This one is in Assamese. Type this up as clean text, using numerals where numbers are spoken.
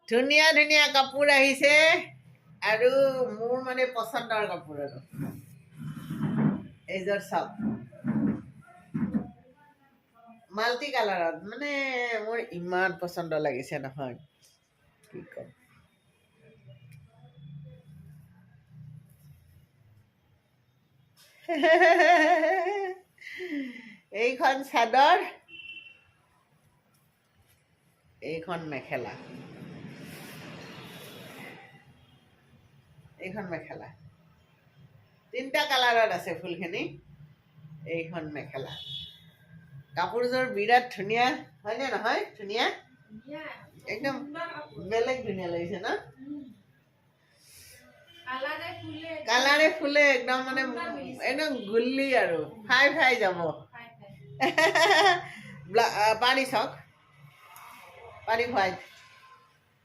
ধুনীয়া ধুনীয়া কাপোৰ আহিছে আৰু মোৰ মানে পচন্দৰ কাপোৰ আৰু এইযোৰ চাওক মাল্টি কালাৰত মানে মোৰ ইমান পচন্দ লাগিছে নহয় কি ক'ম এইখন চাদৰ এইখন মেখেলা এইখন মেখেলা তিনিটা কালাৰত আছে ফুলখিনি এইখন মেখেলা কাপোৰযোৰ বিৰাট ধুনীয়া হয়নে নহয় ধুনীয়া একদম বেলেগ ধুনীয়া লাগিছে ন কালাৰে ফুলে একদম মানে একদম গুল্লি আৰু ফাই ফাই যাব পানী চাওক পানী হোৱাইট